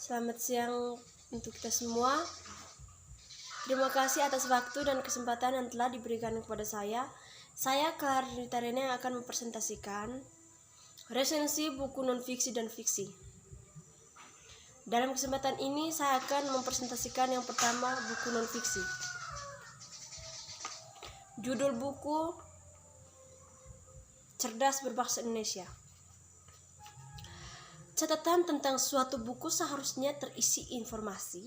Selamat siang untuk kita semua. Terima kasih atas waktu dan kesempatan yang telah diberikan kepada saya. Saya Clara Ritarena yang akan mempresentasikan resensi buku non-fiksi dan fiksi. Dalam kesempatan ini saya akan mempresentasikan yang pertama, buku non-fiksi. Judul buku Cerdas Berbahasa Indonesia. Catatan tentang suatu buku seharusnya terisi informasi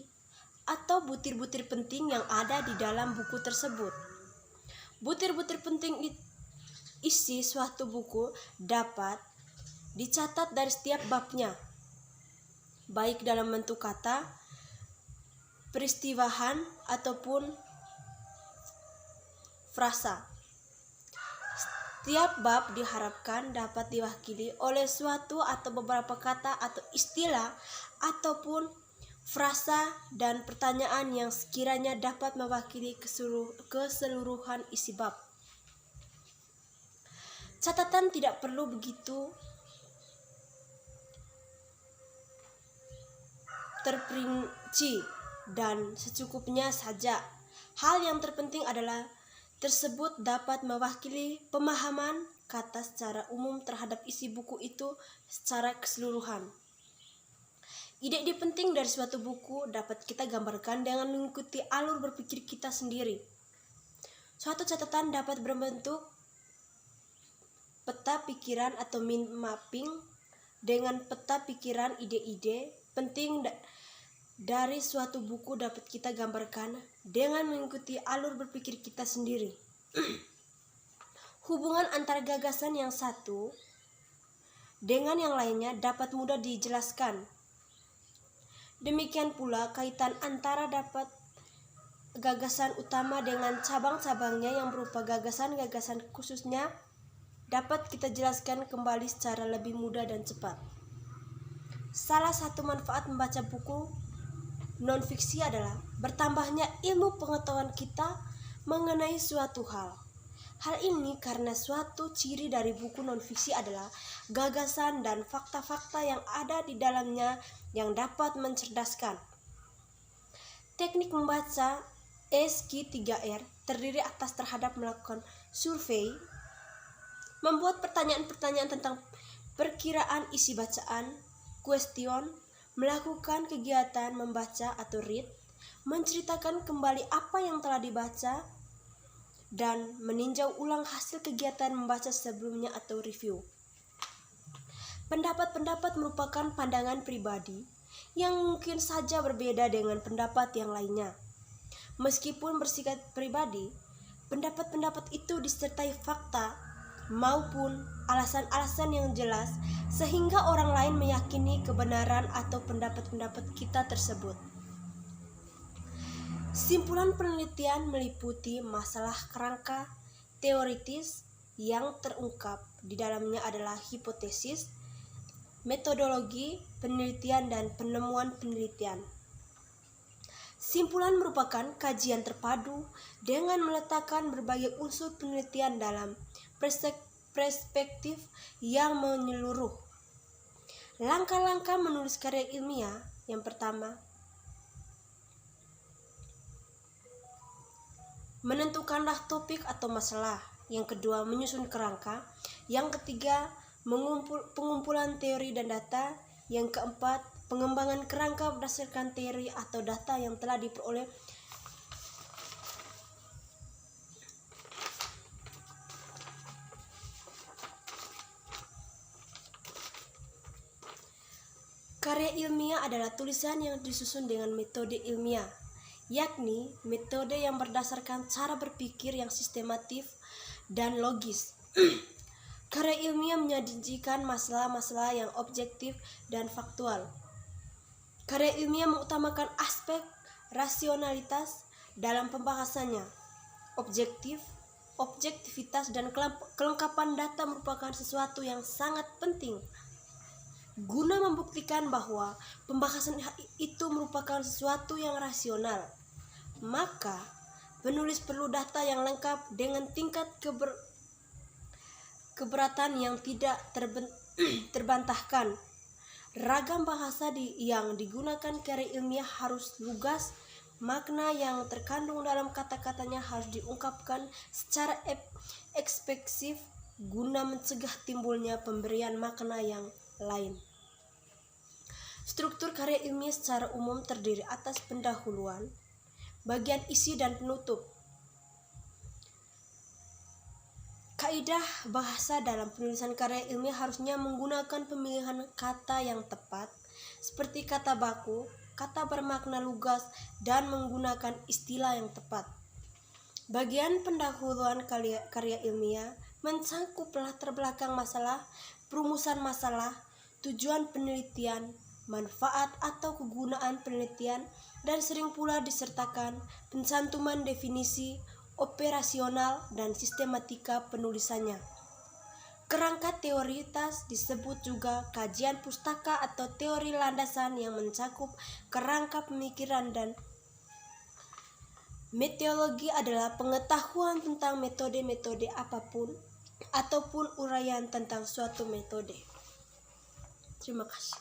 atau butir-butir penting yang ada di dalam buku tersebut. Butir-butir penting isi suatu buku dapat dicatat dari setiap babnya, baik dalam bentuk kata, peristiwaan, ataupun frasa. Setiap bab diharapkan dapat diwakili oleh suatu atau beberapa kata atau istilah ataupun frasa dan pertanyaan yang sekiranya dapat mewakili keseluruhan isi bab. Catatan tidak perlu begitu terperinci dan secukupnya saja. Hal yang terpenting adalah tersebut dapat mewakili pemahaman kata secara umum terhadap isi buku itu secara keseluruhan. Ide-ide penting dari suatu buku dapat kita gambarkan dengan mengikuti alur berpikir kita sendiri. Suatu catatan dapat berbentuk peta pikiran atau mind mapping. Dengan peta pikiran, ide-ide penting dari suatu buku dapat kita gambarkan dengan mengikuti alur berpikir kita sendiri. Hubungan antara gagasan yang satu dengan yang lainnya dapat mudah dijelaskan. Demikian pula kaitan antara dapat gagasan utama dengan cabang-cabangnya yang berupa gagasan-gagasan khususnya dapat kita jelaskan kembali secara lebih mudah dan cepat. Salah satu manfaat membaca buku non-fiksi adalah bertambahnya ilmu pengetahuan kita mengenai suatu hal. Hal ini karena suatu ciri dari buku non-fiksi adalah gagasan dan fakta-fakta yang ada di dalamnya yang dapat mencerdaskan. Teknik membaca SQ3R terdiri atas terhadap melakukan survei, membuat pertanyaan-pertanyaan tentang perkiraan isi bacaan, question, melakukan kegiatan membaca atau read, menceritakan kembali apa yang telah dibaca, dan meninjau ulang hasil kegiatan membaca sebelumnya atau review. Pendapat-pendapat merupakan pandangan pribadi yang mungkin saja berbeda dengan pendapat yang lainnya. Meskipun bersifat pribadi, pendapat-pendapat itu disertai fakta maupun alasan-alasan yang jelas sehingga orang lain meyakini kebenaran atau pendapat-pendapat kita tersebut. Simpulan penelitian meliputi masalah kerangka teoritis yang terungkap di dalamnya adalah hipotesis, metodologi penelitian, dan penemuan penelitian. Simpulan merupakan kajian terpadu dengan meletakkan berbagai unsur penelitian dalam perspektif yang menyeluruh. Langkah-langkah menulis karya ilmiah: yang pertama, menentukanlah topik atau masalah. Yang kedua, menyusun kerangka. Yang ketiga, pengumpulan teori dan data. Yang keempat, pengembangan kerangka berdasarkan teori atau data yang telah diperoleh. Karya ilmiah adalah tulisan yang disusun dengan metode ilmiah, yakni metode yang berdasarkan cara berpikir yang sistematif dan logis. Karya ilmiah menyajikan masalah-masalah yang objektif dan faktual. Karya ilmiah mengutamakan aspek rasionalitas dalam pembahasannya. Objektivitas dan kelengkapan data merupakan sesuatu yang sangat penting guna membuktikan bahwa pembahasan itu merupakan sesuatu yang rasional. Maka, penulis perlu data yang lengkap dengan tingkat keberatan yang tidak terbantahkan. Ragam bahasa yang digunakan karya ilmiah harus lugas, makna yang terkandung dalam kata-katanya harus diungkapkan secara ekspresif guna mencegah timbulnya pemberian makna yang lain. Struktur karya ilmiah secara umum terdiri atas pendahuluan, bagian isi dan penutup. Kaidah bahasa dalam penulisan karya ilmiah harusnya menggunakan pemilihan kata yang tepat, seperti kata baku, kata bermakna lugas, dan menggunakan istilah yang tepat. Bagian pendahuluan karya ilmiah mencakup latar belakang masalah, perumusan masalah, tujuan penelitian, manfaat atau kegunaan penelitian, dan sering pula disertakan pencantuman definisi operasional dan sistematika penulisannya. Kerangka teoritas disebut juga kajian pustaka atau teori landasan yang mencakup kerangka pemikiran, dan metodologi adalah pengetahuan tentang metode-metode apapun ataupun uraian tentang suatu metode. Terima kasih.